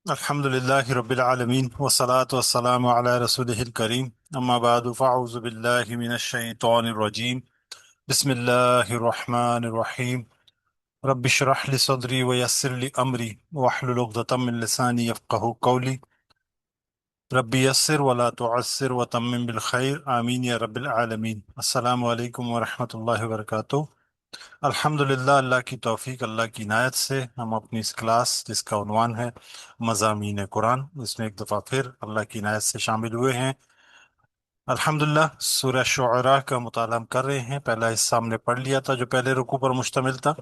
الحمد لله رب العالمين والصلاة والسلام على رسوله الكريم أما بعد فأعوذ بالله من الشيطان الرجيم بسم الله الرحمن الرحيم رب اشرح لي صدري ويسر لي أمري واحلل عقدة من لساني يفقه قولي رب يسر ولا تعسر وتمم بالخير آمين يا رب العالمين السلام عليكم ورحمة الله وبركاته الحمدللہ اللہ کی توفیق اللہ کی عنایت سے ہم اپنی اس کلاس جس کا عنوان ہے مضامین قرآن اس میں ایک دفعہ پھر اللہ کی عنایت سے شامل ہوئے ہیں۔ الحمدللہ سورہ شعراء کا مطالعہ ہم کر رہے ہیں۔ پہلا حصہ ہم نے پڑھ لیا تھا جو پہلے رکوع پر مشتمل تھا۔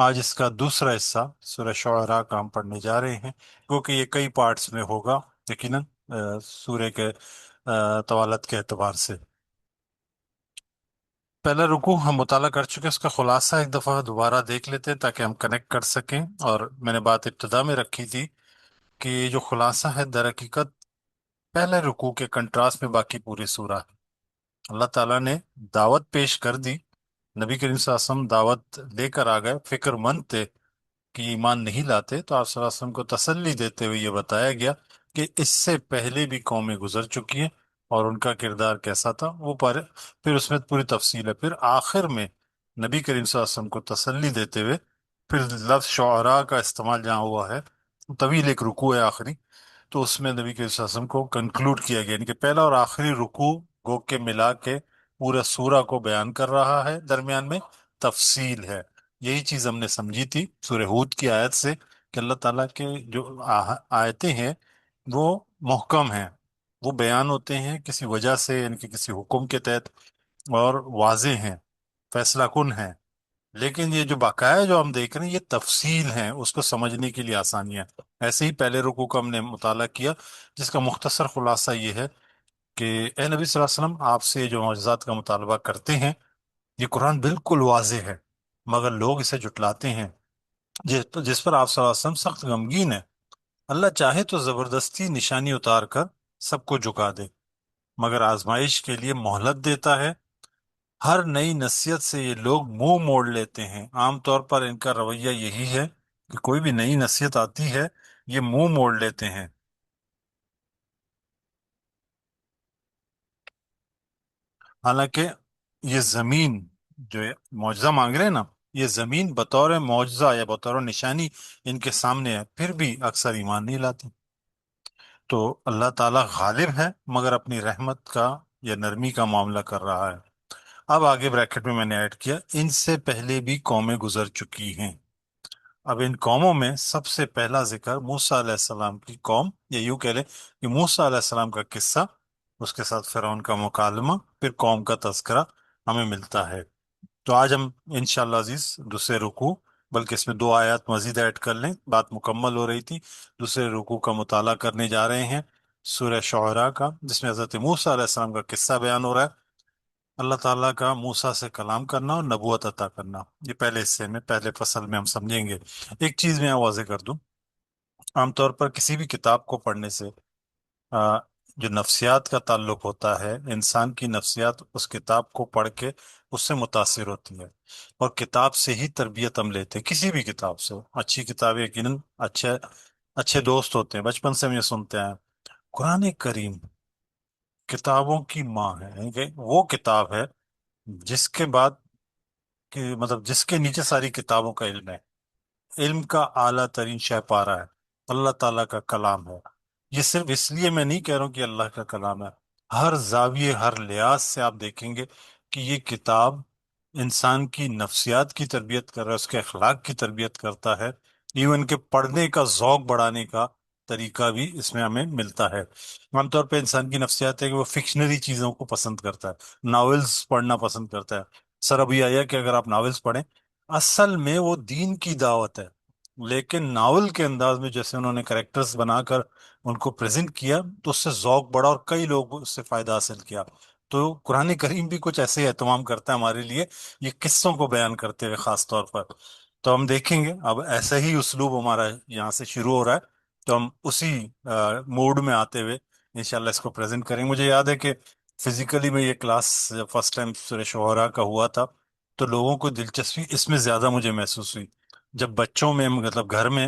آج اس کا دوسرا حصہ سورہ شعراء کا ہم پڑھنے جا رہے ہیں کیونکہ یہ کئی پارٹس میں ہوگا یقیناً سورہ کے طوالت کے اعتبار سے۔ پہلا رکوع ہم مطالعہ کر چکے، اس کا خلاصہ ایک دفعہ دوبارہ دیکھ لیتے ہیں تاکہ ہم کنیکٹ کر سکیں۔ اور میں نے بات ابتدا میں رکھی تھی کہ یہ جو خلاصہ ہے در حقیقت پہلے رکوع کے کنٹراسٹ میں باقی پوری سورہ ہے۔ اللہ تعالیٰ نے دعوت پیش کر دی، نبی کریم صلی اللہ علیہ وسلم دعوت لے کر آ گئے، فکر مند تھے کہ ایمان نہیں لاتے، تو آپ صلی اللہ علیہ وسلم کو تسلی دیتے ہوئے یہ بتایا گیا کہ اس سے پہلے بھی قومیں گزر چکی ہیں اور ان کا کردار کیسا تھا وہ پھر اس میں پوری تفصیل ہے۔ پھر آخر میں نبی کریم صلی اللہ علیہ وسلم کو تسلی دیتے ہوئے پھر لفظ شعراء کا استعمال جہاں ہوا ہے، طویل ایک رکوع ہے آخری، تو اس میں نبی کریم صلی اللہ علیہ وسلم کو کنکلوڈ کیا گیا، یعنی کہ پہلا اور آخری رکوع گو کے ملا کے پورا سورہ کو بیان کر رہا ہے، درمیان میں تفصیل ہے۔ یہی چیز ہم نے سمجھی تھی سورہ ہود کی آیت سے کہ اللہ تعالیٰ کے جو آیتیں ہیں وہ محکم ہیں، وہ بیان ہوتے ہیں کسی وجہ سے، یعنی کہ کسی حکم کے تحت، اور واضح ہیں، فیصلہ کن ہیں۔ لیکن یہ جو بقایا جو ہم دیکھ رہے ہیں یہ تفصیل ہیں، اس کو سمجھنے کے لیے آسانیاں۔ ایسے ہی پہلے رکوع کا ہم نے مطالعہ کیا جس کا مختصر خلاصہ یہ ہے کہ اے نبی صلی اللہ علیہ وسلم، آپ سے جو معجزات کا مطالبہ کرتے ہیں یہ قرآن بالکل واضح ہے، مگر لوگ اسے جھٹلاتے ہیں، جس پر آپ صلی اللہ علیہ وسلم سخت غمگین ہے۔ اللہ چاہے تو زبردستی نشانی اتار کر سب کو جھکا دے، مگر آزمائش کے لیے مہلت دیتا ہے۔ ہر نئی نصیحت سے یہ لوگ منہ موڑ لیتے ہیں، عام طور پر ان کا رویہ یہی ہے کہ کوئی بھی نئی نصیحت آتی ہے یہ منہ موڑ لیتے ہیں۔ حالانکہ یہ زمین جو معجزہ مانگ رہے ہیں نا، یہ زمین بطور معجزہ یا بطور نشانی ان کے سامنے ہے، پھر بھی اکثر ایمان نہیں لاتے۔ تو اللہ تعالیٰ غالب ہے مگر اپنی رحمت کا یا نرمی کا معاملہ کر رہا ہے۔ اب آگے بریکٹ میں نے ایڈ کیا ان سے پہلے بھی قومیں گزر چکی ہیں۔ اب ان قوموں میں سب سے پہلا ذکر موسیٰ علیہ السلام کی قوم، یا یوں کہہ لیں کہ موسیٰ علیہ السلام کا قصہ، اس کے ساتھ فرعون کا مکالمہ، پھر قوم کا تذکرہ ہمیں ملتا ہے۔ تو آج ہم انشاءاللہ عزیز دوسرے رکوع، بلکہ اس میں دو آیات مزید ایڈ کر لیں، بات مکمل ہو رہی تھی، دوسرے رکوع کا مطالعہ کرنے جا رہے ہیں سورہ شعراء کا، جس میں حضرت موسیٰ علیہ السلام کا قصہ بیان ہو رہا ہے، اللہ تعالیٰ کا موسیٰ سے کلام کرنا اور نبوت عطا کرنا۔ یہ پہلے حصے میں، پہلے فصل میں ہم سمجھیں گے۔ ایک چیز میں واضح کر دوں، عام طور پر کسی بھی کتاب کو پڑھنے سے آ، جو نفسیات کا تعلق ہوتا ہے، انسان کی نفسیات اس کتاب کو پڑھ کے اس سے متاثر ہوتی ہے، اور کتاب سے ہی تربیت ہم لیتے ہیں، کسی بھی کتاب سے۔ اچھی کتابیں یقیناً اچھے اچھے دوست ہوتے ہیں، بچپن سے ہم یہ سنتے ہیں۔ قرآن کریم کتابوں کی ماں ہے، یعنی کہ وہ کتاب ہے جس کے بعد کہ مطلب جس کے نیچے ساری کتابوں کا علم ہے، علم کا اعلیٰ ترین شہ پارہ ہے، اللہ تعالیٰ کا کلام ہے۔ یہ صرف اس لیے میں نہیں کہہ رہا ہوں کہ اللہ کا کلام ہے، ہر زاویے ہر لحاظ سے آپ دیکھیں گے کہ یہ کتاب انسان کی نفسیات کی تربیت کر رہا ہے، اس کے اخلاق کی تربیت کرتا ہے، ایون کہ پڑھنے کا ذوق بڑھانے کا طریقہ بھی اس میں ہمیں ملتا ہے۔ عام طور پہ انسان کی نفسیات ہے کہ وہ فکشنری چیزوں کو پسند کرتا ہے، ناولز پڑھنا پسند کرتا ہے۔ سر ابھی آیا کہ اگر آپ ناولز پڑھیں، اصل میں وہ دین کی دعوت ہے، لیکن ناول کے انداز میں جیسے انہوں نے کریکٹرز بنا کر ان کو پریزنٹ کیا تو اس سے ذوق بڑھا اور کئی لوگ اس سے فائدہ حاصل کیا۔ تو قرآن کریم بھی کچھ ایسے ہی اہتمام کرتا ہے ہمارے لیے، یہ قصوں کو بیان کرتے ہوئے خاص طور پر۔ تو ہم دیکھیں گے اب ایسا ہی اسلوب ہمارا یہاں سے شروع ہو رہا ہے، تو ہم اسی موڈ میں آتے ہوئے انشاءاللہ اس کو پریزنٹ کریں گے۔ مجھے یاد ہے کہ فزیکلی میں یہ کلاس فرسٹ ٹائم سورہ شعراء کا ہوا تھا تو لوگوں کو دلچسپی اس میں زیادہ مجھے محسوس ہوئی، جب بچوں میں مطلب گھر میں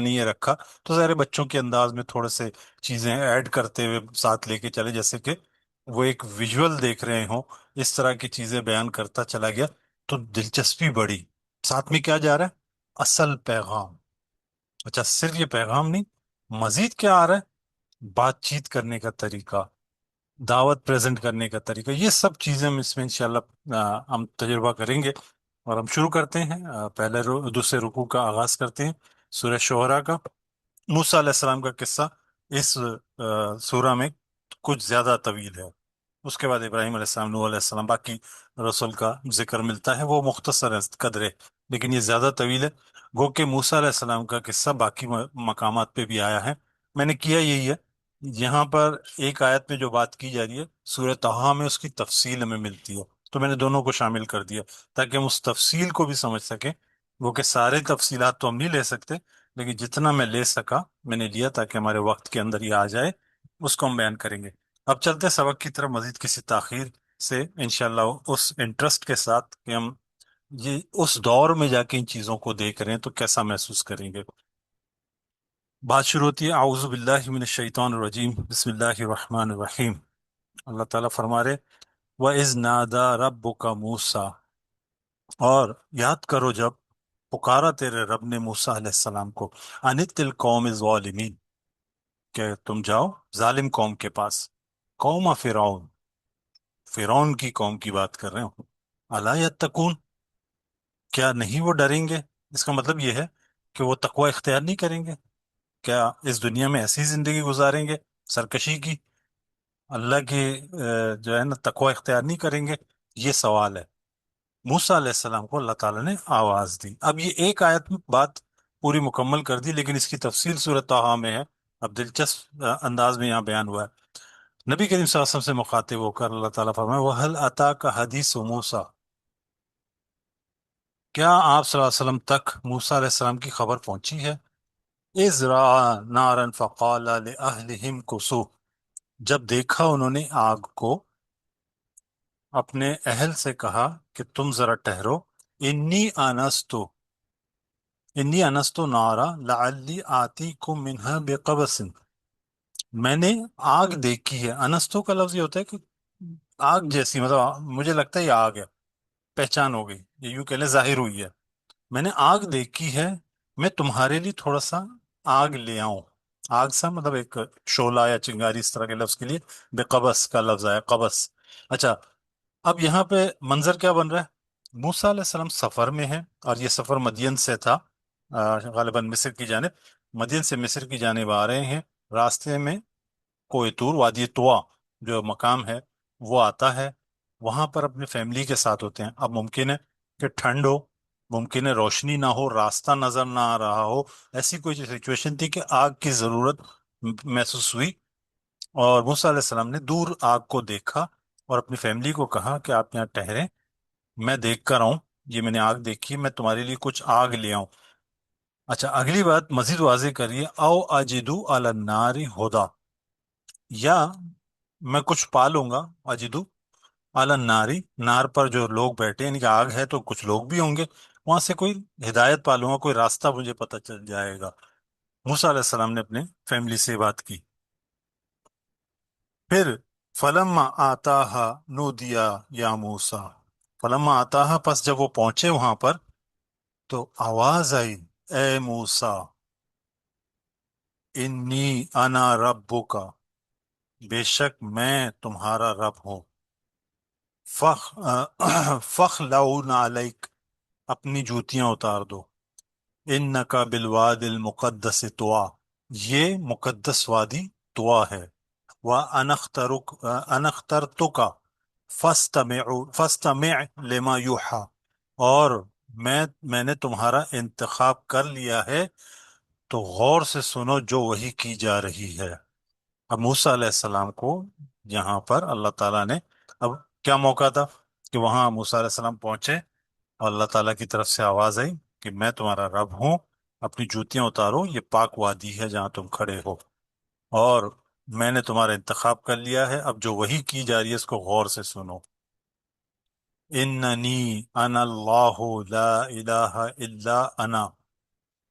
نے یہ رکھا، تو ظاہر ہے بچوں کے انداز میں تھوڑے سے چیزیں ایڈ کرتے ہوئے ساتھ لے کے چلے، جیسے کہ وہ ایک ویژول دیکھ رہے ہوں، اس طرح کی چیزیں بیان کرتا چلا گیا تو دلچسپی بڑھی۔ ساتھ میں کیا جا رہا ہے؟ اصل پیغام۔ اچھا، صرف یہ پیغام نہیں، مزید کیا آ رہا ہے؟ بات چیت کرنے کا طریقہ، دعوت پریزنٹ کرنے کا طریقہ، یہ سب چیزیں ہم اس میں انشاءاللہ ہم تجربہ کریں گے۔ اور ہم شروع کرتے ہیں، پہلے دوسرے رکوع کا آغاز کرتے ہیں، سورہ شعراء کا۔ موسیٰ علیہ السلام کا قصہ اس سورہ میں کچھ زیادہ طویل ہے۔ اس کے بعد ابراہیم علیہ السلام، نوح علیہ السلام، باقی رسول کا ذکر ملتا ہے، وہ مختصر ہے، قدر ہے، لیکن یہ زیادہ طویل ہے۔ گو کہ موسیٰ علیہ السلام کا قصہ باقی مقامات پہ بھی آیا ہے۔ میں نے کیا یہی ہے، یہاں پر ایک آیت میں جو بات کی جا رہی ہے سورہ طٰہٰ میں اس کی تفصیل ہمیں ملتی ہے، تو میں نے دونوں کو شامل کر دیا تاکہ ہم اس تفصیل کو بھی سمجھ سکیں۔ وہ کہ سارے تفصیلات تو ہم نہیں لے سکتے، لیکن جتنا میں لے سکا میں نے لیا تاکہ ہمارے وقت کے اندر یہ آ جائے، اس کو ہم بیان کریں گے۔ اب چلتے ہیں سبق کی طرف مزید کسی تاخیر سے، انشاءاللہ اس انٹرسٹ کے ساتھ کہ ہم یہ اس دور میں جا کے ان چیزوں کو دیکھ رہے ہیں تو کیسا محسوس کریں گے۔ بات شروع ہوتی ہے، اعوذ باللہ من الشیطان الرجیم، بسم اللہ الرحمن الرحیم۔ اللہ تعالیٰ فرما رہے، وَإِذْ نَادَى رَبُّكَ مُوسَىٰ، اور یاد کرو جب پکارا تیرے رب نے موسیٰ علیہ السلام کو، انِتِّ الْقَوْمِ الظَّالِمِينَ، کہ تم جاؤ ظالم قوم کے پاس، قوم فرعون، فرعون کی قوم کی بات کر رہے ہوں، الا یتقون، کیا نہیں وہ ڈریں گے؟ اس کا مطلب یہ ہے کہ وہ تقوی اختیار نہیں کریں گے؟ کیا اس دنیا میں ایسی زندگی گزاریں گے سرکشی کی، اللہ کی جو ہے نا تقوی اختیار نہیں کریں گے؟ یہ سوال ہے۔ موسیٰ علیہ السلام کو اللہ تعالیٰ نے آواز دی۔ اب یہ ایک آیت میں بات پوری مکمل کر دی، لیکن اس کی تفصیل سورۃ طٰہٰ میں ہے۔ اب دلچسپ انداز میں یہاں بیان ہوا ہے، نبی کریم صلی اللہ علیہ وسلم سے مخاطب ہو کر اللہ تعالیٰ فرمائے، وَهَلْ أَتَاكَ حَدِيثُ مُوسَىٰ، کیا آپ صلی اللہ علیہ وسلم تک موسیٰ علیہ السلام کی خبر پہنچی ہے؟ اِذْ رَأَىٰ نَارًا فَقَالَ لِأَهْلِهِمْ كُثُوا، جب دیکھا انہوں نے آگ کو، اپنے اہل سے کہا کہ تم ذرا ٹھہرو، انی آنستو، انی انستو نارا لعلی آتیکم منہا بقبس، میں نے آگ دیکھی ہے۔ انستو کا لفظ یہ ہوتا ہے کہ آگ جیسی، مطلب مجھے لگتا ہے یہ آگ ہے، پہچان ہو گئی، یہ یوں کہہ لیں ظاہر ہوئی ہے، میں نے آگ دیکھی ہے، میں تمہارے لیے تھوڑا سا آگ لے آؤں۔ آگ سا مطلب ایک شعلہ یا چنگاری، اس طرح کے لفظ کے لیے بے قبس کا لفظ آیا، قبس۔ اچھا، اب یہاں پہ منظر کیا بن رہا ہے؟ موسیٰ علیہ السلام سفر میں ہے، اور یہ سفر مدین سے تھا، غالباً مصر کی جانب، مدین سے مصر کی جانب آ رہے ہیں۔ راستے میں کوہ طور، وادی طوا جو مقام ہے وہ آتا ہے، وہاں پر اپنے فیملی کے ساتھ ہوتے ہیں۔ اب ممکن ہے کہ ٹھنڈ ہو، ممکن ہے روشنی نہ ہو، راستہ نظر نہ آ رہا ہو، ایسی کوئی سچویشن تھی کہ آگ کی ضرورت محسوس ہوئی، اور موسیٰ علیہ السلام نے دور آگ کو دیکھا اور اپنی فیملی کو کہا کہ آپ یہاں ٹھہریں، میں دیکھ کر آؤں، یہ میں نے آگ دیکھی ہے، میں تمہارے لیے کچھ آگ لے آؤں۔ اچھا، اگلی بات مزید واضح کریے، او اجدو علی النار ہدا، یا میں کچھ پالوں گا، اجدو علی الناری، نار پر جو لوگ بیٹھے ہیں، یعنی کہ آگ ہے تو کچھ لوگ بھی ہوں گے، وہاں سے کوئی ہدایت پالوں گا، کوئی راستہ مجھے پتہ چل جائے گا۔ موسیٰ علیہ السلام نے اپنے فیملی سے بات کی۔ پھر فلما آتاہا نودیا یا موسیٰ، فلما آتاہا، پس جب وہ پہنچے وہاں پر تو آواز آئی، اے موسیٰ، انی انا ربک، بے شک میں تمہارا رب ہوں، فخ فخلعون علیک، اپنی جوتیاں اتار دو، انکا بالواد المقدس طوا، یہ مقدس وادی طوا ہے، وَأَنَا اخْتَرْتُكَ فَاسْتَمِعْ لِمَا يُوحَىٰ، اور میں نے تمہارا انتخاب کر لیا ہے تو غور سے سنو جو وحی کی جا رہی ہے۔ اب موسیٰ علیہ السلام کو یہاں پر اللہ تعالیٰ نے، اب کیا موقع تھا کہ وہاں موسیٰ علیہ السلام پہنچے اور اللہ تعالیٰ کی طرف سے آواز آئی کہ میں تمہارا رب ہوں، اپنی جوتیاں اتارو، یہ پاک وادی ہے جہاں تم کھڑے ہو، اور میں نے تمہارا انتخاب کر لیا ہے، اب جو وحی کی جا رہی ہے اس کو غور سے سنو۔ اننی انا اللہ لا الہ الا انا،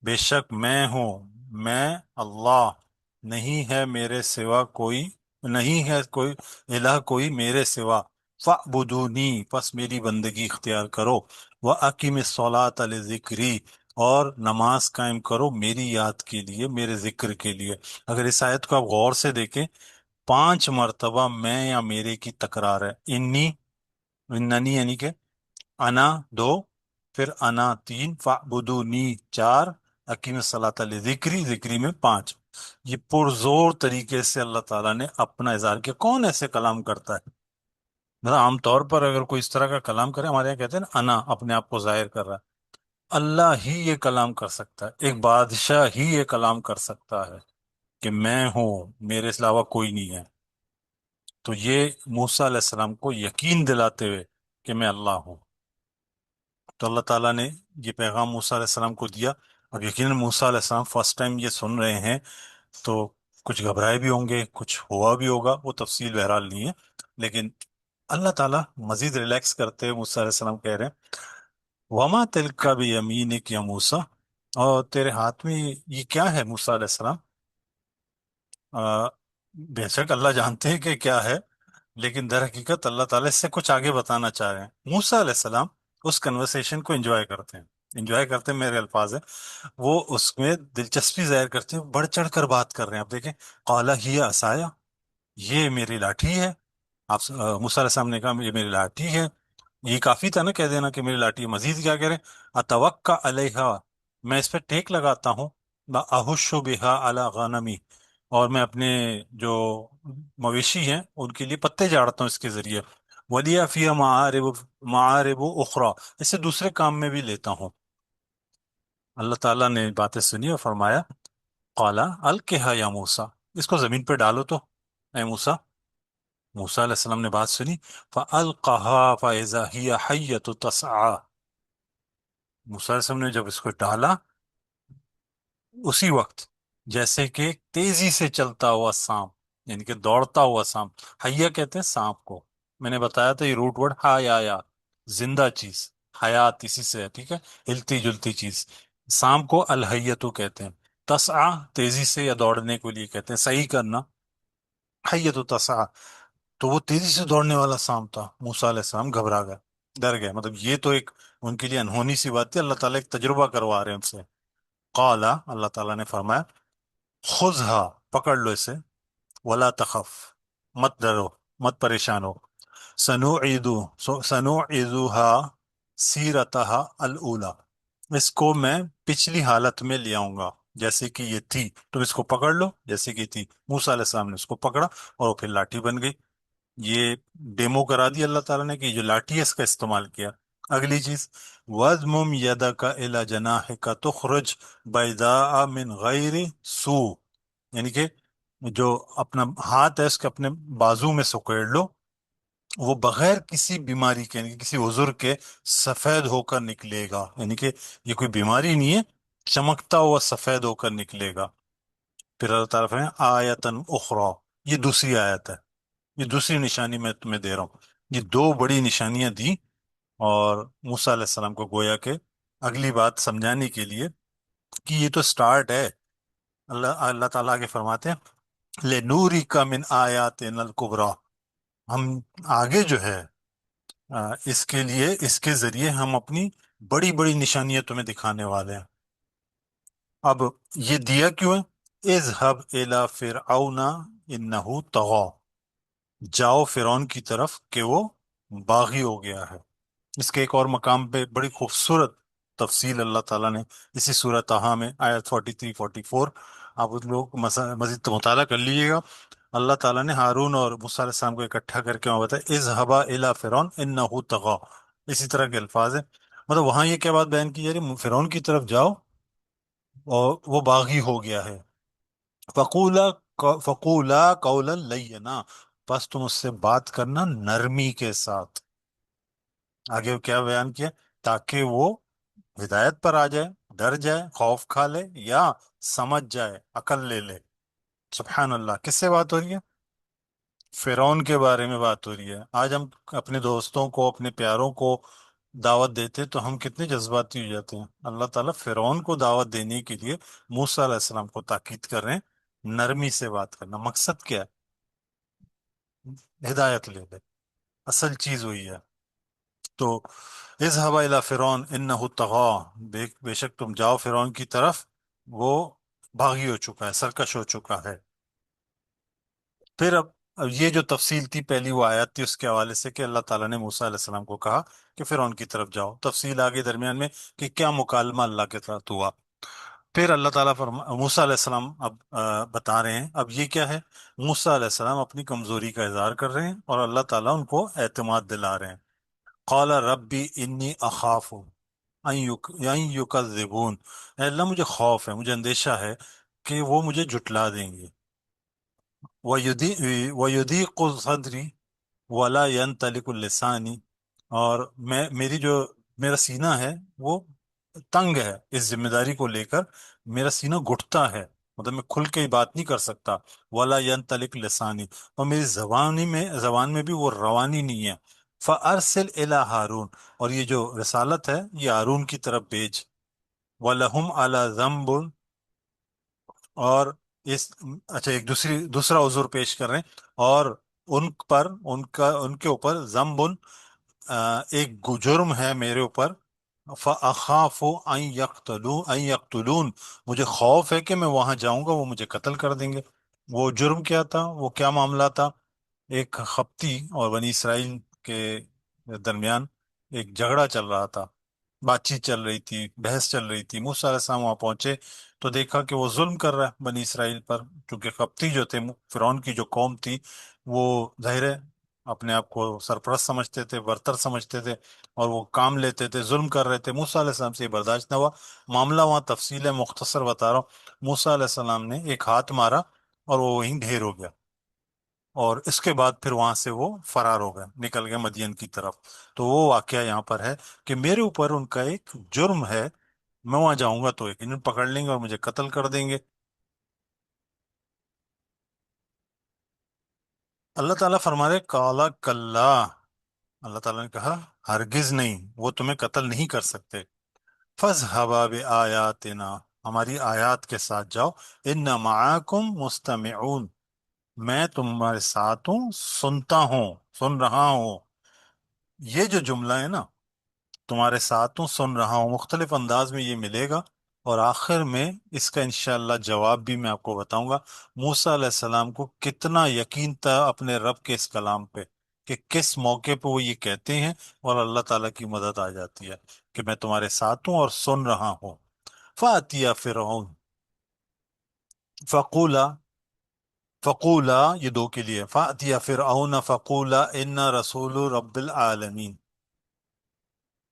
بے شک میں ہوں، میں اللہ، نہیں ہے میرے سوا کوئی، نہیں ہے کوئی الہ کوئی میرے سوا، فاعبدونی، پس میری بندگی اختیار کرو، وَأَقِمِ الصَّلَاةَ لِذِكْرِي، اور نماز قائم کرو میری یاد کے لیے، میرے ذکر کے لیے۔ اگر اس آیت کو آپ غور سے دیکھیں، 5 مرتبہ میں یا میرے کی تکرار ہے۔ اننی یعنی کہ انا 2، پھر انا 3، فاعبدونی 4، اقیم الصلاۃ لذکری، ذکری میں 5۔ یہ پرزور طریقے سے اللہ تعالیٰ نے اپنا اظہار کیا۔ کون ایسے کلام کرتا ہے؟ مطلب عام طور پر اگر کوئی اس طرح کا کلام کرے، ہمارے یہاں کہتے ہیں نا انا، اپنے آپ کو ظاہر کر رہا ہے۔ اللہ ہی یہ کلام کر سکتا ہے، ایک بادشاہ ہی یہ کلام کر سکتا ہے کہ میں ہوں، میرے علاوہ کوئی نہیں ہے۔ تو یہ موسیٰ علیہ السلام کو یقین دلاتے ہوئے کہ میں اللہ ہوں، تو اللہ تعالیٰ نے یہ پیغام موسیٰ علیہ السلام کو دیا۔ اب یقیناً موسیٰ علیہ السلام فرسٹ ٹائم یہ سن رہے ہیں، تو کچھ گھبرائے بھی ہوں گے، کچھ ہوا بھی ہوگا، وہ تفصیل بہرحال نہیں ہے، لیکن اللہ تعالیٰ مزید ریلیکس کرتے ہوئے موسیٰ علیہ السلام کہہ رہے ہیں، وما تلک بیمینک یا موسیٰ، اور تیرے ہاتھ میں یہ کیا ہے موسیٰ علیہ السلام؟ آ، بے شک اللہ جانتے ہیں کہ کیا ہے، لیکن در حقیقت اللہ تعالیٰ اس سے کچھ آگے بتانا چاہ رہے ہیں۔ موسیٰ علیہ السلام اس کنورسیشن کو انجوائے کرتے ہیں، انجوائے کرتے ہیں میرے الفاظ ہیں، وہ اس میں دلچسپی ظاہر کرتے ہیں، بڑھ چڑھ کر بات کر رہے ہیں۔ آپ دیکھیں، قَالَ هِيَ عَصَايَ، یہ میری لاٹھی ہے۔ آپ موسیٰ علیہ السلام نے کہا یہ میری لاٹھی ہے، یہ کافی تھا نا کہہ دینا کہ میری لاٹھی ہے، مزید کیا کہہ رہے ہیں، اتوقع علیہا، میں اس پہ ٹیک لگاتا ہوں، اہش بہا علی غنمی، اور میں اپنے جو مویشی ہیں ان کے لیے پتے جاڑتا ہوں اس کے ذریعے، ولیہ فیہا معارب اخرى، اسے دوسرے کام میں بھی لیتا ہوں۔ اللہ تعالیٰ نے باتیں سنی اور فرمایا، قالا القہا یا موسیٰ، اس کو زمین پہ ڈالو تو اے موسیٰ۔ موسیٰ علیہ السلام نے بات سنی، فَأَلْقَهَا فَإِذَا هِيَ حَيَّةٌ تَسْعَىٰ، موسیٰ علیہ السلام نے جب اس کو ڈالا، اسی وقت جیسے کہ تیزی سے چلتا ہوا سانپ، یعنی کہ دوڑتا ہوا سانپ، حیہ کہتے ہیں سانپ کو، میں نے بتایا تھا یہ روٹ ورڈ یا زندہ چیز، حیات اسی سے ہے، ٹھیک ہے، ہلتی جلتی چیز، سانپ کو الحیتو کہتے ہیں، تسعا تیزی سے یا دوڑنے کے لیے کہتے ہیں، صحیح کرنا، حیتو تسعا، تو وہ تیزی سے دوڑنے والا سانپ تھا۔ موسیٰ علیہ السلام گھبرا گئے، ڈر گئے، مطلب یہ تو ایک ان کے لیے انہونی سی بات تھی، اللہ تعالیٰ ایک تجربہ کروا رہے ہیں ان سے۔ قالا، اللہ تعالیٰ نے فرمایا، خذھا، پکڑ لو اسے، ولا تخف، مت ڈرو، مت پریشان ہو، سنعیدها سیرتها الاولی، اس کو میں پچھلی حالت میں لے آؤں گا جیسے کہ یہ تھی، تم اس کو پکڑ لو جیسے کہ تھی۔ موسیٰ علیہ السلام نے اس کو پکڑا اور وہ پھر لاٹھی بن گئی۔ یہ ڈیمو کرا دی اللہ تعالیٰ نے کہ جو لاٹھی ہے اس کا استعمال کیا۔ اگلی چیز، وَاضْمُمْ يَدَكَ إِلَى جَنَاحِكَ تُخْرِجْ بَيْضَاءَ مِنْ غَيْرِ سُوءٍ، یعنی کہ جو اپنا ہاتھ ہے اس کے اپنے بازو میں سکیڑ لو، وہ بغیر کسی بیماری کے، یعنی کہ کسی عذر کے سفید ہو کر نکلے گا، یعنی کہ یہ کوئی بیماری نہیں ہے، چمکتا ہوا سفید ہو کر نکلے گا۔ پھر اللہ تعالیٰ فرمائے آیتن اخری، یہ دوسری آیت ہے، یہ دوسری نشانی میں تمہیں دے رہا ہوں۔ یہ دو بڑی نشانیاں دی، اور موسیٰ علیہ السلام کو گویا کہ اگلی بات سمجھانے کے لیے کہ یہ تو سٹارٹ ہے۔ اللہ اللہ تعالیٰ آگے فرماتے ہیں، لِنُورِكَ مِنْ آیَاتِنَا الْكُبْرَى، ہم آگے جو ہے اس کے لیے، اس کے ذریعے ہم اپنی بڑی بڑی نشانیاں تمہیں دکھانے والے ہیں۔ اب یہ دیا کیوں ہے؟ اذهب الى فرعون انه طغى، جاؤ فرعون کی طرف کہ وہ باغی ہو گیا ہے۔ اس کے ایک اور مقام پہ بڑی خوبصورت تفصیل اللہ تعالیٰ نے اسی سورہ طٰہٰ میں آیت 43 44، آپ ان لوگ مزید مطالعہ کر لیجیے گا۔ اللہ تعالیٰ نے ہارون اور موسیٰ علیہ السلام کو اکٹھا کر کے وہاں بتایا، اذهبا الى فرعون انه طغى، اسی طرح کے الفاظ ہیں۔ مطلب وہاں یہ کیا بات بیان کی جا رہی ہے؟ فرعون کی طرف جاؤ اور وہ باغی ہو گیا ہے، فقولا فقولا قولا لینا، بس تم اس سے بات کرنا نرمی کے ساتھ۔ آگے کیا بیان کیا؟ تاکہ وہ ہدایت پر آ جائے، ڈر جائے، خوف کھا لے، یا سمجھ جائے، عقل لے لے۔ سبحان اللہ، کس سے بات ہو رہی ہے؟ فرعون کے بارے میں بات ہو رہی ہے۔ آج ہم اپنے دوستوں کو، اپنے پیاروں کو دعوت دیتے تو ہم کتنے جذباتی ہو جاتے ہیں. اللہ تعالیٰ فرعون کو دعوت دینے کے لیے موسیٰ علیہ السلام کو تاکید کر رہے ہیں نرمی سے بات کرنا. مقصد کیا ہے؟ ہدایت لے لے. اصل چیز ہوئی ہے. تو اذهب الى فرعون انه طغى. بے شک تم جاؤ فرعون کی طرف، وہ باغی ہو چکا ہے، سرکش ہو چکا ہے. پھر اب یہ جو تفصیل تھی پہلی وہ آیت تھی اس کے حوالے سے کہ اللہ تعالیٰ نے موسیٰ علیہ السلام کو کہا کہ فرعون کی طرف جاؤ. تفصیل آگے درمیان میں کہ کیا مکالمہ اللہ کے ساتھ ہوا. پھر اللہ تعالیٰ موسیٰ علیہ السلام اب بتا رہے ہیں اب یہ کیا ہے. موسیٰ علیہ السلام اپنی کمزوری کا اظہار کر رہے ہیں اور اللہ تعالیٰ ان کو اعتماد دلا رہے ہیں. قال ربی انی اخاف ان یکذبون. اے اللہ مجھے خوف ہے، مجھے اندیشہ ہے کہ وہ مجھے جھٹلا دیں گے. وَيُضِيقُ صَدْرِي وَلَا يَنْطَلِقُ لِسَانِي. اور میری جو میرا سینہ ہے وہ تنگ ہے اس ذمہ داری کو لے کر. میرا سینہ گھٹتا ہے، مطلب میں کھل کے بات نہیں کر سکتا. وَلَا يَنْطَلِقُ لِسَانِي. اور میری زبان میں بھی وہ روانی نہیں ہے. فَأَرْسِلْ إِلَىٰ ہارون. اور یہ جو رسالت ہے یہ ہارون کی طرف بھیج. وَلَهُمْ عَلَى ذَنْبٌ. اور اس اچھا ایک دوسرا عذر پیش کر رہے ہیں. اور ان پر ان کے اوپر ذنبن، ایک جرم ہے میرے اوپر. فَأَخَافُ أَن يَقْتُلُونَ. مجھے خوف ہے کہ میں وہاں جاؤں گا وہ مجھے قتل کر دیں گے. وہ جرم کیا تھا، وہ کیا معاملہ تھا؟ ایک خپتی اور بنی اسرائیل کے درمیان ایک جھگڑا چل رہا تھا، بات چیت چل رہی تھی، بحث چل رہی تھی. موسیٰ علیہ السلام وہاں پہنچے تو دیکھا کہ وہ ظلم کر رہا ہے بنی اسرائیل پر. کیونکہ قبطی جو تھے، فرعون کی جو قوم تھی، وہ ظاہر ہے اپنے آپ کو سرپرست سمجھتے تھے، برتر سمجھتے تھے، اور وہ کام لیتے تھے، ظلم کر رہے تھے. موسیٰ علیہ السلام سے یہ برداشت نہ ہوا. معاملہ وہاں تفصیل ہے، مختصر بتا رہا ہوں. موسیٰ علیہ السلام نے ایک ہاتھ مارا اور وہ وہیں ڈھیر ہو گیا. اور اس کے بعد پھر وہاں سے وہ فرار ہو گئے، نکل گئے مدین کی طرف. تو وہ واقعہ یہاں پر ہے کہ میرے اوپر ان کا ایک جرم ہے. میں وہاں جاؤں گا تو یقیناً پکڑ لیں گے اور مجھے قتل کر دیں گے. اللہ تعالیٰ فرما رہے کالا کلا. اللہ تعالیٰ نے کہا ہرگز نہیں، وہ تمہیں قتل نہیں کر سکتے. فَاذْهَبَا بِآيَاتِنَا. ہماری آیات کے ساتھ جاؤ. إِنَّ مَعَاكُمْ مُسْتَمِعُونَ. میں تمہارے ساتھ ہوں، سنتا ہوں، سن رہا ہوں. یہ جو جملہ ہے نا، تمہارے ساتھ ہوں سن رہا ہوں، مختلف انداز میں یہ ملے گا. اور آخر میں اس کا انشاءاللہ جواب بھی میں آپ کو بتاؤں گا. موسیٰ علیہ السلام کو کتنا یقین تھا اپنے رب کے اس کلام پہ، کہ کس موقع پہ وہ یہ کہتے ہیں اور اللہ تعالیٰ کی مدد آ جاتی ہے کہ میں تمہارے ساتھ ہوں اور سن رہا ہوں. فَأْتِيَ فِرْعَوْنَ فَقُولَا. فقولا یہ دو کے لیے. فَأْتِيَ فِرْعَوْنَ فَقُولَا إِنَّ رَسُولُ رَبِّ الْعَالَمِينَ.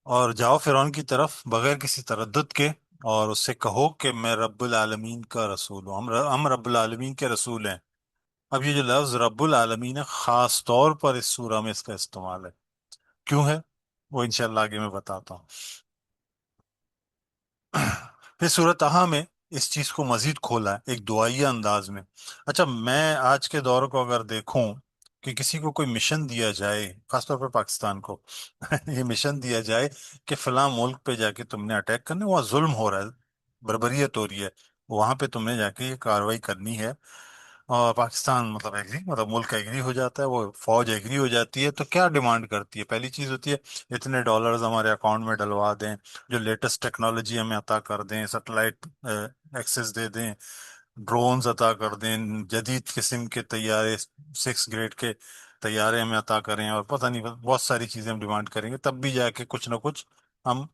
اور جاؤ فرعون کی طرف بغیر کسی تردد کے، اور اس سے کہو کہ میں رب العالمین کا رسول ہوں، ہم رب العالمین کے رسول ہیں. اب یہ جو لفظ رب العالمین ہے خاص طور پر اس سورہ میں اس کا استعمال ہے. کیوں ہے وہ انشاءاللہ آگے میں بتاتا ہوں. پھر سورۃ طٰہٰ میں اس چیز کو مزید کھولا ہے ایک دعائیہ انداز میں. اچھا میں آج کے دور کو اگر دیکھوں کہ کسی کو کوئی مشن دیا جائے، خاص طور پر پاکستان کو یہ مشن دیا جائے کہ فلاں ملک پہ جا کے تم نے اٹیک کرنا ہے، وہاں ظلم ہو رہا ہے، بربریت ہو رہی ہے، وہاں پہ تم نے جا کے یہ کاروائی کرنی ہے. اور پاکستان مطلب ایگری، مطلب ملک ایگری ہو جاتا ہے، وہ فوج ایگری ہو جاتی ہے. تو کیا ڈیمانڈ کرتی ہے؟ پہلی چیز ہوتی ہے اتنے ڈالرز ہمارے اکاؤنٹ میں ڈلوا دیں، جو لیٹسٹ ٹیکنالوجی ہمیں عطا کر دیں، سیٹلائٹ ایکسس دے دیں، ڈرونز عطا کر دیں، جدید قسم کے طیارے 6 گریڈ کے طیارے ہمیں عطا کریں، اور پتہ نہیں بہت ساری چیزیں ہم ڈیمانڈ کریں گے. تب بھی جا کے کچھ نہ کچھ ہم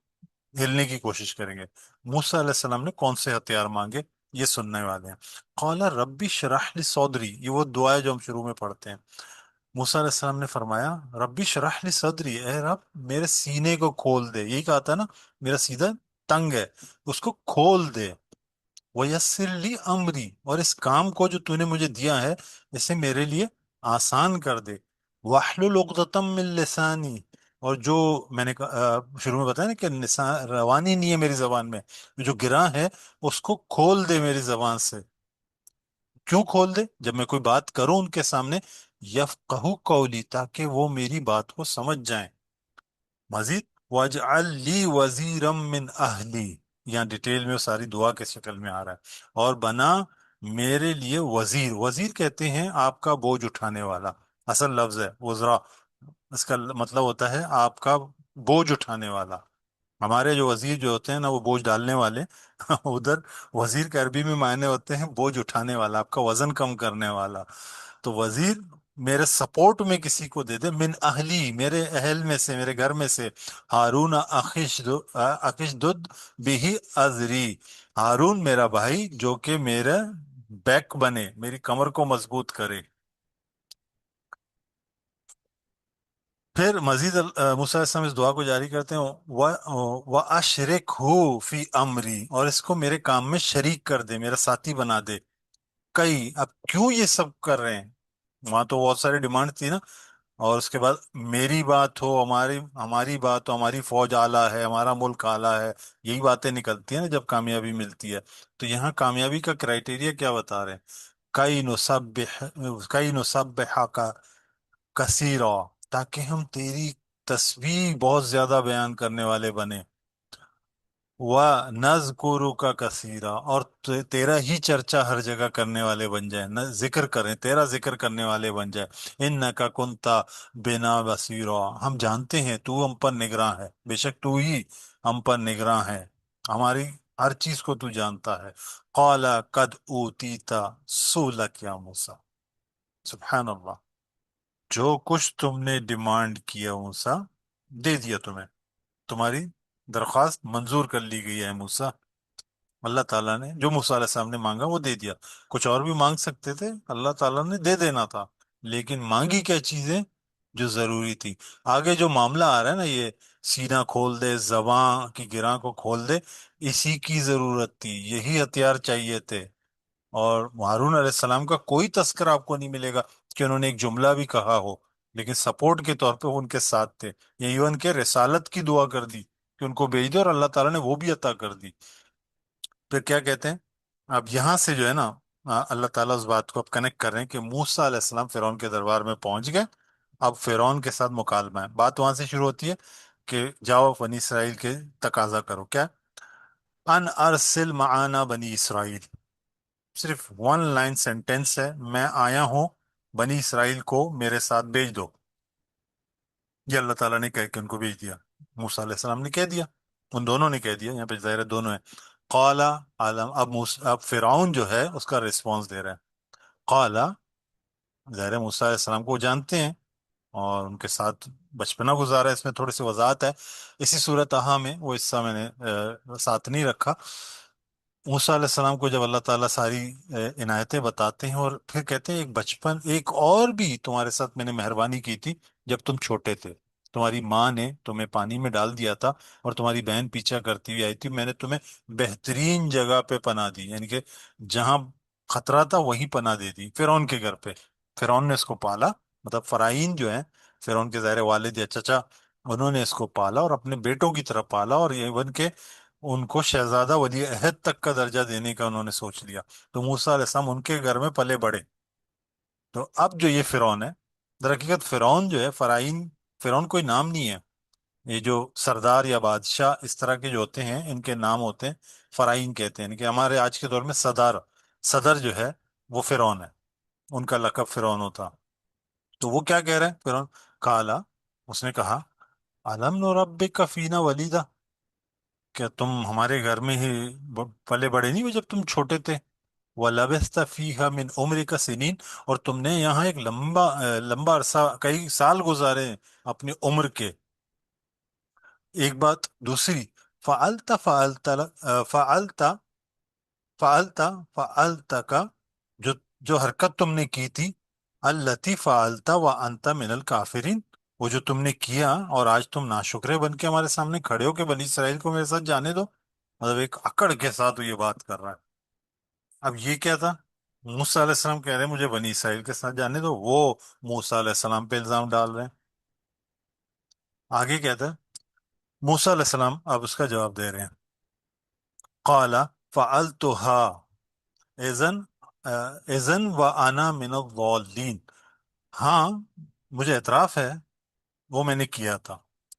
ہلنے کی کوشش کریں گے. موسیٰ علیہ السلام نے کون سے ہتھیار مانگے یہ سننے والے ہیں. قال ربی شرح لی صدری، یہ وہ دعا ہے جو ہم شروع میں پڑھتے ہیں. موسیٰ علیہ السلام نے فرمایا ربی شرح لی صدری، اے رب میرے سینے کو کھول دے. یہی کہا تھا نا، میرا سینہ تنگ ہے، اس کو کھول دے. ویسر لی امری، اور اس کام کو جو تو نے مجھے دیا ہے اسے میرے لیے آسان کر دے. واحلل عقدۃ من لسانی، اور جو میں نے شروع میں بتایا نا کہ روانی نہیں ہے میری زبان میں، جو گراں ہے اس کو کھول دے میری زبان سے. کیوں کھول دے؟ جب میں کوئی بات کروں ان کے سامنے، یفقہوا قولی، تاکہ وہ میری بات کو سمجھ جائیں. مزید وَاجْعَلْ لِي وَزِيرًا مِّنْ أَهْلِي، یہاں ڈیٹیل میں وہ ساری دعا کے شکل میں آ رہا ہے، اور بنا میرے لیے وزیر، وزیر کہتے ہیں آپ کا بوجھ اٹھانے والا، اصل لفظ ہے وزرا، اس کا مطلب ہوتا ہے آپ کا بوجھ اٹھانے والا۔ ہمارے جو وزیر جو ہوتے ہیں نا وہ بوجھ ڈالنے والے، ادھر وزیر کے عربی میں معنی ہوتے ہیں بوجھ اٹھانے والا، آپ کا وزن کم کرنے والا۔ تو وزیر میرے سپورٹ میں کسی کو دے دے، من اہلی، میرے اہل میں سے، میرے گھر میں سے، ہارون اخشدد بھی ازری، ہارون میرا بھائی جو کہ میرا بیک بنے، میری کمر کو مضبوط کرے۔ پھر مزید موسیٰ علیہ السلام اس دعا کو جاری کرتے ہیں، وَأَشْرِكْهُ فِي أَمْرِي، اور اس کو میرے کام میں شریک کر دے، میرا ساتھی بنا دے۔ کئی، اب کیوں یہ سب کر رہے ہیں؟ وہاں تو بہت ساری ڈیمانڈ تھی نا، اور اس کے بعد میری بات ہو، ہماری ہماری بات ہو، ہماری فوج اعلیٰ ہے، ہمارا ملک اعلیٰ ہے، یہی باتیں نکلتی ہیں نا جب کامیابی ملتی ہے۔ تو یہاں کامیابی کا کرائٹیریا کیا بتا رہے ہیں؟ کئی نسبح کا کثیرا، تاکہ ہم تیری تسبیح بہت زیادہ بیان کرنے والے بنے، نذکرک کثیرا، اور تیرا ہی چرچا ہر جگہ کرنے والے بن جائیں، ذکر کریں، تیرا ذکر کرنے والے بن جائیں۔ انک کنتا بنا بصیرا، ہم جانتے ہیں تو ہم پر نگراں ہے، بے شک تو ہی ہم پر نگراں ہے، ہماری ہر چیز کو تو جانتا ہے۔ قال قد اوتیتا سؤلک یا موسیٰ، سبحان اللہ، جو کچھ تم نے ڈیمانڈ کیا موسیٰ، دے دیا تمہیں، تمہاری درخواست منظور کر لی گئی ہے موسیٰ۔ اللہ تعالیٰ نے جو موسیٰ علیہ السلام نے مانگا وہ دے دیا، کچھ اور بھی مانگ سکتے تھے، اللہ تعالیٰ نے دے دینا تھا، لیکن مانگی کیا چیزیں جو ضروری تھی۔ آگے جو معاملہ آ رہا ہے نا، یہ سینہ کھول دے، زباں کی گراں کو کھول دے، اسی کی ضرورت تھی، یہی ہتھیار چاہیے تھے۔ اور ہارون علیہ السلام کا کوئی تذکرہ آپ کو نہیں ملے گا کہ انہوں نے ایک جملہ بھی کہا ہو، لیکن سپورٹ کے طور پہ وہ ان کے ساتھ تھے، یہ ایون کہ رسالت کی دعا کر دی کہ ان کو بھیج دے، اور اللہ تعالیٰ نے وہ بھی عطا کر دی۔ پھر کیا کہتے ہیں؟ اب یہاں سے جو ہے نا، اللہ تعالیٰ اس بات کو اب کنیکٹ کر رہے ہیں کہ موسیٰ علیہ السلام فرعون کے دربار میں پہنچ گئے، اب فرعون کے ساتھ مکالمہ ہے، بات وہاں سے شروع ہوتی ہے کہ جاؤ بنی اسرائیل کے تقاضا کرو، کیا؟ ان ارسل معانا بنی اسرائیل، صرف ون لائن سینٹینس ہے، میں آیا ہوں، بنی اسرائیل کو میرے ساتھ بھیج دو، یہ اللہ تعالیٰ نے کہہ کے ان کو بھیج دیا، موسیٰ علیہ السلام نے کہہ دیا، ان دونوں نے کہہ دیا، یہاں پہ ظاہر ہے دونوں ہیں۔ قالا عالم، اب فرعون جو ہے اس کا رسپانس دے رہا ہے، قالا، ظاہر ہے موسیٰ علیہ السلام کو وہ جانتے ہیں اور ان کے ساتھ بچپنا گزارا ہے، اس میں تھوڑی سی وضاحت ہے، اسی صورت میں وہ حصہ میں نے ساتھ نہیں رکھا۔ موسیٰ علیہ السلام کو جب اللہ تعالیٰ ساری عنایتیں بتاتے ہیں، اور پھر کہتے ہیں ایک بچپن، ایک اور بھی تمہارے ساتھ میں نے مہربانی کی تھی جب تم چھوٹے تھے، تمہاری ماں نے تمہیں پانی میں ڈال دیا تھا اور تمہاری بہن پیچھا کرتی ہوئی آئی تھی، میں نے تمہیں بہترین جگہ پہ پناہ دی، یعنی کہ جہاں خطرہ تھا وہیں پناہ دے دی، فرعون کے گھر پہ، فرعون نے اس کو پالا، مطلب فرعین جو ہیں فرعون کے ظاہر والد یا چچا، انہوں نے اس کو پالا اور اپنے بیٹوں کی طرح پالا، اور ایون کہ ان کو شہزادہ ولی عہد تک کا درجہ دینے کا انہوں نے سوچ لیا، تو موسیٰ علیہ السلام ان کے گھر میں پلے بڑے۔ تو اب جو یہ فرعون ہے، در حقیقت فرعون جو ہے، فرعین، فرعون کوئی نام نہیں ہے، یہ جو سردار یا بادشاہ اس طرح کے جو ہوتے ہیں ان کے نام ہوتے ہیں، فرعین کہتے ہیں، یعنی کہ ہمارے آج کے دور میں صدر، صدر جو ہے وہ فرعون ہے، ان کا لقب فرعون ہوتا۔ تو وہ کیا کہہ رہے ہیں فرعون؟ کالا، اس نے کہا، الم نربک فینا ولیدا، کیا تم ہمارے گھر میں ہی پلے بڑے نہیں ہوئے جب تم چھوٹے تھے؟ وَلَبِثْتَ فِيهَا مِنْ عُمْرِكَ سِنِينَ، اور تم نے یہاں ایک لمبا لمبا عرصہ، کئی سال گزارے ہیں اپنی عمر کے۔ ایک بات دوسری، فعلتا فعلتا فعلتا فعلتا فعلتا کا، جو جو حرکت تم نے کی تھی، التی فعلتا وانت من الکافرین، وہ جو تم نے کیا اور آج تم ناشکرے بن کے ہمارے سامنے کھڑے ہو کہ بنی اسرائیل کو میرے ساتھ جانے دو، مطلب ایک اکڑ کے ساتھ وہ یہ بات کر رہا ہے۔ اب یہ کیا تھا؟ موسیٰ علیہ السلام کہہ رہے ہیں مجھے بنی اسرائیل کے ساتھ جانے دو، وہ موسیٰ علیہ السلام پہ الزام ڈال رہے ہیں۔ آگے کہتا ہے، موسیٰ علیہ السلام اب اس کا جواب دے رہے ہیں، قال فعلتها اذن اذن وانا من الضالین، ہاں مجھے اعتراف ہے وہ میں نے کیا تھا،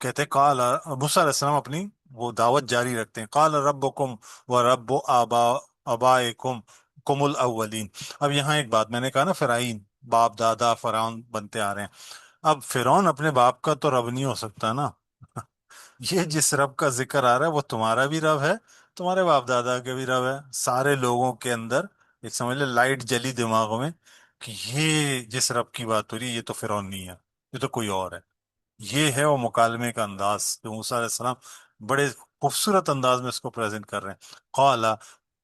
کہتے قال موسیٰ علیہ السلام اپنی وہ دعوت جاری رکھتے ہیں، قال ربکم و رب آبائکم کم الاولین۔ اب یہاں ایک بات، میں نے کہا نا فرعین، باپ دادا فرعون بنتے آ رہے ہیں، اب فرعون اپنے باپ کا تو رب نہیں ہو سکتا نا یہ جس رب کا ذکر آ رہا ہے وہ تمہارا بھی رب ہے، تمہارے باپ دادا کے بھی رب ہے، سارے لوگوں کے اندر ایک سمجھ لے لائٹ جلی دماغوں میں کہ یہ جس رب کی بات ہو رہی ہے یہ تو فرعون نہیں ہے، یہ تو کوئی اور ہے۔ یہ ہے وہ مکالمے کا انداز جو موسیٰ علیہ السلام بڑے خوبصورت انداز میں اس کو پریزنٹ کر رہے ہیں۔ قال،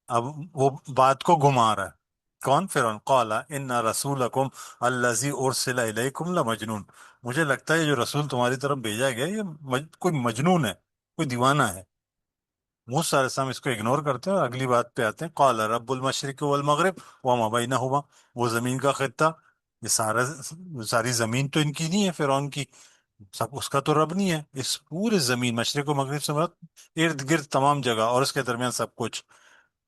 اب وہ بات کو گھما رہا ہے، کون؟ فرعون۔ قال ان رسولکم الذی ارسل الیکم لمجنون، مجھے لگتا ہے یہ جو رسول تمہاری طرف بھیجا گیا یہ کوئی مجنون ہے، کوئی دیوانہ ہے۔ موسیٰ علیہ السلام اس کو اگنور کرتے ہیں اور اگلی بات پہ آتے ہیں، قال رب المشرق والمغرب وما بینہما، وہ زمین کا خطہ، یہ ساری زمین تو ان کی نہیں ہے فرعون کی، سب اس کا تو رب نہیں ہے، اس پورے زمین مشرق و مغرب سے مراد ارد گرد تمام جگہ اور اس کے درمیان سب کچھ،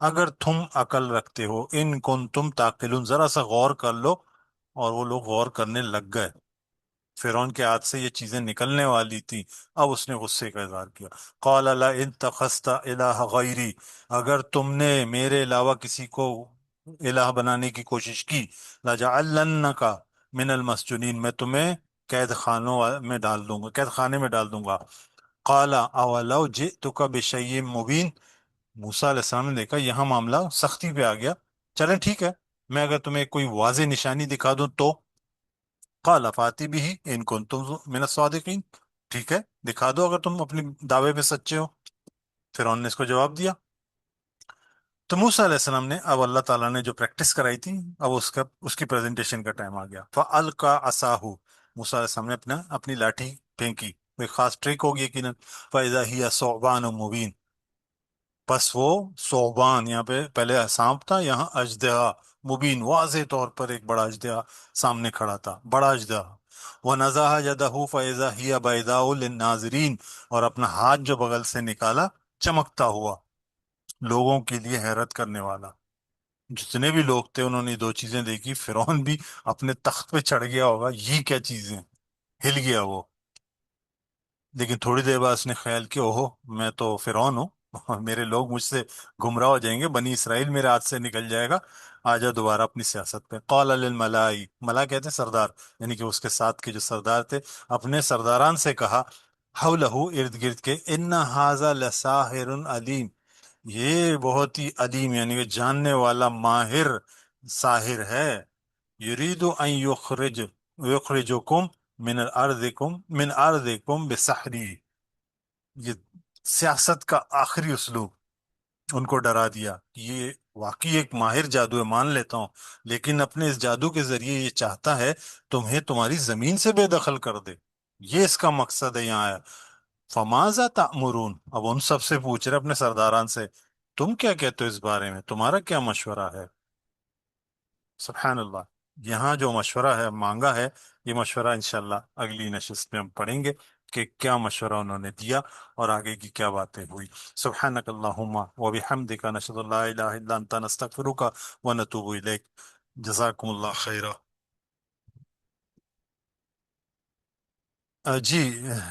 اگر تم عقل رکھتے ہو، ان کن تم تعقلون، ذرا سا غور کر لو۔ اور وہ لوگ غور کرنے لگ گئے، فرعون کے ہاتھ سے یہ چیزیں نکلنے والی تھی، اب اس نے غصے کا اظہار کیا۔ قال لئن اتخذت الہ غیری، اگر تم نے میرے علاوہ کسی کو الہ بنانے کی کوشش کی، لجعلنک من المسجونین، میں تمہیں قید خانوں میں ڈال دوں گا، قید خانے میں ڈال دوں گا۔ قال اولو جئتک بشیء مبین، موسیٰ علیہ السلام نے دیکھا یہاں معاملہ سختی پہ آ گیا، چلیں ٹھیک ہے، میں اگر تمہیں کوئی واضح نشانی دکھا دوں تو؟ قال فاتی بھی ان کنتم من الصادقین، ٹھیک ہے دکھا دو اگر تم اپنے دعوے پہ سچے ہو۔ فرعون نے اس کو جواب دیا۔ تو موسیٰ علیہ السلام نے، اب اللہ تعالیٰ نے جو پریکٹس کرائی تھی، اب اس کی پریزنٹیشن کا ٹائم آ گیا۔ فَأَلْقَى عَصَاهُ، موسیٰ علیہ السلام نے اپنی لاٹھی پھینکی، کوئی خاص ٹرک ہوگی یقیناً۔ فَإِذَا هِيَ ثُعْبَانٌ مُبِينٌ، پس وہ ثعبان، یہاں پہ پہلے سانپ تھا، یہاں اژدہا، مبین واضح طور پر ایک بڑا اژدہا سامنے کھڑا تھا، بڑا اژدہا۔ وَنَزَعَ يَدَهُ فَإِذَا هِيَ بَيْضَاءُ لِلنَّاظِرِينَ، اور اپنا ہاتھ جو بغل سے نکالا، چمکتا ہوا، لوگوں کے لیے حیرت کرنے والا۔ جتنے بھی لوگ تھے انہوں نے دو چیزیں دیکھی، فرعون بھی اپنے تخت پہ چڑھ گیا ہوگا، یہ کیا چیزیں، ہل گیا وہ، لیکن تھوڑی دیر بعد اس نے خیال کیا، اوہو میں تو فرعون ہوں اور میرے لوگ مجھ سے گمراہ ہو جائیں گے، بنی اسرائیل میرے ہاتھ سے نکل جائے گا، آ جا دوبارہ اپنی سیاست پہ۔ قال للملائی، ملا کہتے ہیں سردار، یعنی کہ اس کے ساتھ کے جو سردار تھے، اپنے سرداران سے کہا، حولہ ارد گرد کے، ان ھذا لساحر علیم، یہ بہت ہی علیم یعنی کہ جاننے والا ماہر ساحر ہے، یرید ان یخرجکم من ارضکم بسحری، یہ سیاست کا آخری اسلوب، ان کو ڈرا دیا کہ یہ واقعی ایک ماہر جادو ہے، مان لیتا ہوں، لیکن اپنے اس جادو کے ذریعے یہ چاہتا ہے تمہیں تمہاری زمین سے بے دخل کر دے، یہ اس کا مقصد ہے یہاں آیا۔ فماذا تأمرون، اب ان سب سے پوچھ رہے اپنے سرداران سے، تم کیا کہتے ہو اس بارے میں، تمہارا کیا مشورہ ہے؟ سبحان اللہ، یہاں جو مشورہ ہے مانگا ہے، یہ مشورہ انشاءاللہ اگلی نشست میں ہم پڑھیں گے کہ کیا مشورہ انہوں نے دیا اور آگے کی کیا باتیں ہوئی۔ سبحانک اللہم و بحمدک، نشہد ان لا الہ الا انت، نستغفرک و نتوب الیک۔ جزاکم اللہ خیرہ۔ جی،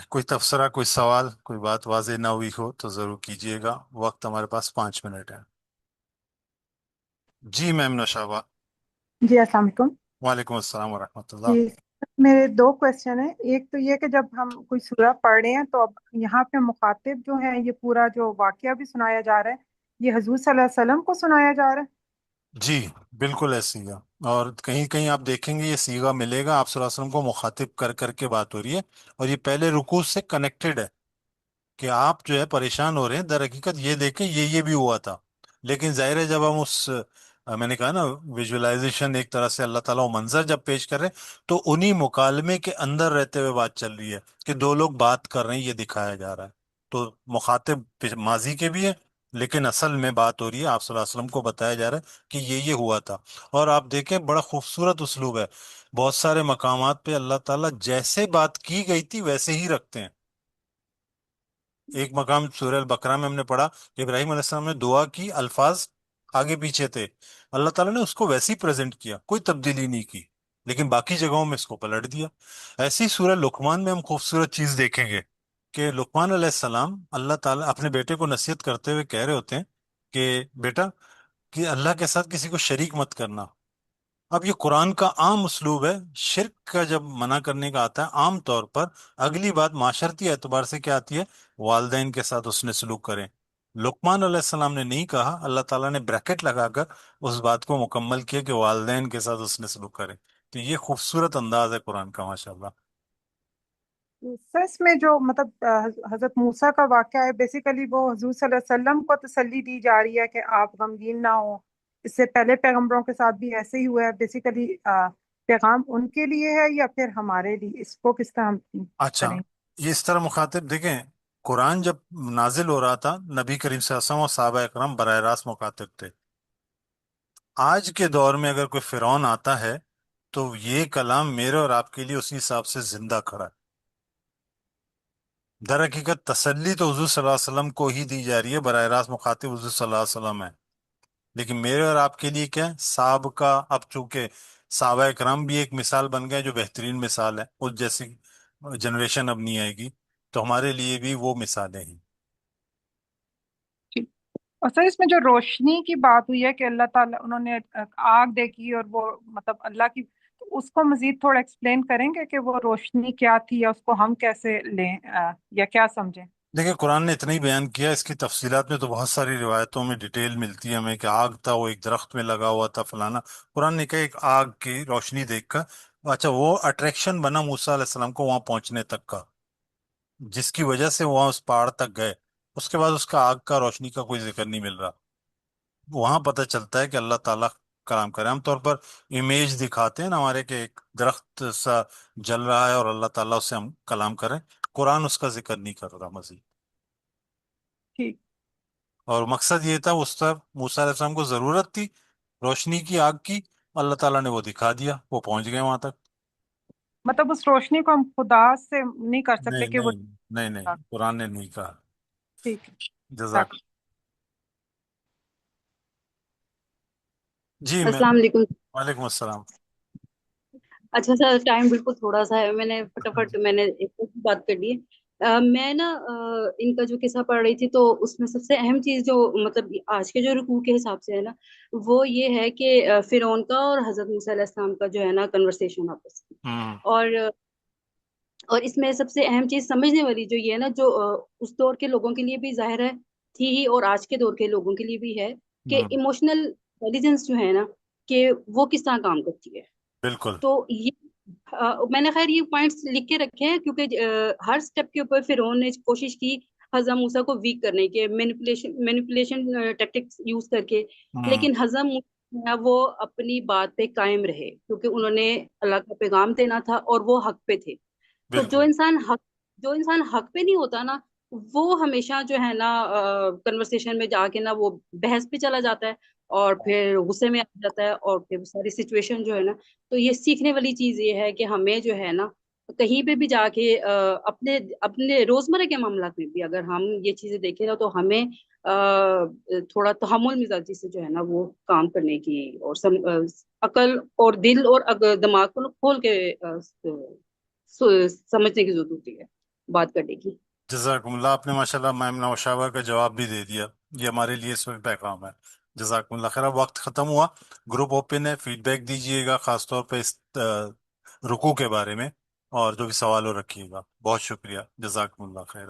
کوئی تبصرہ، کوئی سوال، کوئی بات واضح نہ ہوئی ہو تو ضرور کیجیے گا، وقت ہمارے پاس 5 منٹ ہے۔ جی میم نوشابہ، جی السلام علیکم۔ وعلیکم السلام ورحمۃ اللہ۔ جی میرے دو کوشچن ہیں، ایک تو یہ کہ جب ہم کوئی سورہ پڑھ رہے ہیں تو اب یہاں پہ مخاطب جو ہیں، یہ پورا جو واقعہ بھی سنایا جا رہا ہے یہ حضور صلی اللہ علیہ وسلم کو سنایا جا رہا ہے؟ جی بالکل ایسی ہے، اور کہیں کہیں آپ دیکھیں گے یہ سیغہ ملے گا، آپ صلی اللہ علیہ وسلم کو مخاطب کر کر کے بات ہو رہی ہے، اور یہ پہلے رکوع سے کنیکٹڈ ہے کہ آپ جو ہے پریشان ہو رہے ہیں، در حقیقت یہ دیکھیں یہ بھی ہوا تھا، لیکن ظاہر ہے جب ہم میں نے کہا نا ویژولائزیشن، ایک طرح سے اللہ تعالیٰ وہ منظر جب پیش کر رہے ہیں تو انہی مکالمے کے اندر رہتے ہوئے بات چل رہی ہے کہ دو لوگ بات کر رہے ہیں، یہ دکھایا جا رہا ہے، تو مخاطب ماضی کے بھی ہے، لیکن اصل میں بات ہو رہی ہے، آپ صلی اللہ علیہ وسلم کو بتایا جا رہا ہے کہ یہ ہوا تھا۔ اور آپ دیکھیں بڑا خوبصورت اسلوب ہے، بہت سارے مقامات پہ اللہ تعالیٰ جیسے بات کی گئی تھی ویسے ہی رکھتے ہیں۔ ایک مقام سورہ البقرہ میں ہم نے پڑھا کہ ابراہیم علیہ السلام نے دعا کی، الفاظ آگے پیچھے تھے، اللہ تعالیٰ نے اس کو ویسے ہی پریزنٹ کیا، کوئی تبدیلی نہیں کی، لیکن باقی جگہوں میں اس کو پلٹ دیا۔ ایسی سورہ لقمان میں ہم خوبصورت چیز دیکھیں گے کہ لقمان علیہ السلام اللہ تعالیٰ اپنے بیٹے کو نصیحت کرتے ہوئے کہہ رہے ہوتے ہیں کہ بیٹا، کہ اللہ کے ساتھ کسی کو شریک مت کرنا۔ اب یہ قرآن کا عام اسلوب ہے، شرک کا جب منع کرنے کا آتا ہے عام طور پر اگلی بات معاشرتی اعتبار سے کیا آتی ہے؟ والدین کے ساتھ اس نے سلوک کریں۔ لقمان علیہ السلام نے نہیں کہا، اللہ تعالیٰ نے بریکٹ لگا کر اس بات کو مکمل کیا کہ والدین کے ساتھ اس نے سلوک کرے۔ تو یہ خوبصورت انداز ہے قرآن کا، ماشاءاللہ۔ سچ میں جو مطلب حضرت موسیٰ کا واقعہ ہے، بیسیکلی وہ حضور صلی اللہ علیہ وسلم کو تسلی دی جا رہی ہے کہ آپ غمگین نہ ہو۔ اس سے پہلے پیغمبروں کے ساتھ بھی ایسے ہی ہوا ہے، بیسیکلی پیغام ان کے لیے ہے یا پھر ہمارے لیے؟ اس کو کس طرح ہم اچھا، کریں؟ یہ اس طرح مخاطب دیکھیں، قرآن جب نازل ہو رہا تھا نبی کریم صلی اللہ علیہ وسلم اور صحابہ اکرام براہ راست مخاطب تھے۔ آج کے دور میں اگر کوئی فرعون آتا ہے تو یہ کلام میرے اور آپ کے لیے اسی حساب سے زندہ کھڑا ہے۔ در حقیقت تسلی تو حضور صلی اللہ علیہ وسلم کو ہی دی جا رہی ہے، براہ راست مخاطب حضور صلی اللہ علیہ وسلم ہے، لیکن میرے اور آپ کے لیے کیا ہے؟ سابقہ، اب چونکہ صحابہ اکرام بھی ایک مثال بن گئے جو بہترین مثال ہے، اس جیسی جنریشن اب نہیں آئے گی، تو ہمارے لیے بھی وہ مثالیں ہیں۔ اور سر اس میں جو روشنی کی بات ہوئی ہے کہ اللہ تعالیٰ انہوں نے آگ دیکھی اور وہ مطلب اللہ کی، تو اس کو مزید تھوڑا ایکسپلین کریں گے کہ وہ روشنی کیا تھی یا اس کو ہم کیسے لیں یا کیا سمجھیں؟ دیکھیں قرآن نے اتنا ہی بیان کیا، اس کی تفصیلات میں تو بہت ساری روایتوں میں ڈیٹیل ملتی ہے ہمیں کہ آگ تھا، وہ ایک درخت میں لگا ہوا تھا فلانا۔ قرآن نے کہا ایک آگ کی روشنی دیکھ کر، اچھا وہ اٹریکشن بنا موسیٰ علیہ السلام کو وہاں پہنچنے تک کا، جس کی وجہ سے وہاں اس پہاڑ تک گئے، اس کے بعد اس کا آگ کا روشنی کا کوئی ذکر نہیں مل رہا۔ وہاں پتہ چلتا ہے کہ اللہ تعالیٰ کلام کرے۔ عام طور پر امیج دکھاتے ہیں نا ہمارے کہ ایک درخت سا جل رہا ہے اور اللہ تعالیٰ اس سے ہم کلام کریں، قرآن اس کا ذکر نہیں کر رہا مزید۔ ٹھیک۔ اور مقصد یہ تھا، اس طرح موسیٰ علیہ السلام کو ضرورت تھی روشنی کی، آگ کی، اللہ تعالیٰ نے وہ دکھا دیا، وہ پہنچ گئے وہاں تک۔ مطلب اس روشنی کو ہم خدا سے نہیں کر سکتے نہیں کہ وہ؟ نہیں، نہیں نہیں، قرآن نے نہیں کہا۔ ٹھیک ہے۔ جزاک۔ جی میں، السلام علیکم۔ وعلیکم السلام۔ اچھا سر، ٹائم بالکل تھوڑا سا ہے، میں نے فٹافٹ میں نے ایک اور بات کر لی ہے۔ میں نا ان کا جو قصہ پڑھ رہی تھی تو اس میں سب سے اہم چیز جو مطلب آج کے جو رکوع کے حساب سے ہے نا، وہ یہ ہے کہ فرعون کا اور حضرت موسیٰ علیہ السلام کا جو ہے نا کنورسیشن آپس میں، ہوں، اور اس میں سب سے اہم چیز سمجھنے والی جو یہ ہے نا، جو اس دور کے لوگوں کے لیے بھی ظاہر ہے تھی ہی، اور آج کے دور کے لوگوں کے لیے بھی ہے، کہ ہوں، ایموشنل انٹیلیجنس جو ہے نا، کہ وہ کس طرح کام کرتی ہے۔ بالکل، تو یہ میں نے خیر یہ پوائنٹس لکھ کے رکھے ہیں، کیونکہ ہر سٹیپ کے اوپر فرعون نے کوشش کی حضرت موسیٰ کو ویک کرنے کے، مینیپولیشن ٹیکٹکس یوز کر کے، ہوں، لیکن حضرت موسیٰ وہ اپنی بات پہ قائم رہے، کیونکہ انہوں نے اللہ کا پیغام دینا تھا اور وہ حق پہ تھے۔ تو بالکل، جو انسان حق پہ نہیں ہوتا نا، وہ ہمیشہ جو ہے نا کنورسیشن میں جا کے نا وہ بحث پہ چلا جاتا ہے، اور پھر غصے میں آ جاتا ہے، اور پھر ساری سچویشن جو ہے نا، تو یہ سیکھنے والی چیز یہ ہے کہ ہمیں جو ہے نا کہیں پہ بھی جا کے اپنے اپنے روزمرہ کے معاملات میں بھی اگر ہم یہ چیزیں دیکھیں نا، تو ہمیں تھوڑا تحمل مزاجی سے جو ہے نا وہ کام کرنے کی، اور عقل اور دل اور دماغ کو نا کھول کے سمجھنے کی ضرورت ہوتی ہے بات کرنے کی۔ جزاکم اللہ، آپ نے ماشاءاللہ میم نوشابہ کا جواب بھی دے دیا، یہ ہمارے لیے اس وقت پیغام ہے۔ جزاکم اللہ خیر، اب وقت ختم ہوا، گروپ اوپن ہے، فیڈ بیک دیجیے گا خاص طور پہ اس رکوع کے بارے میں، اور جو بھی سوال ہو رکھیے گا۔ بہت شکریہ، جزاکم اللہ خیر۔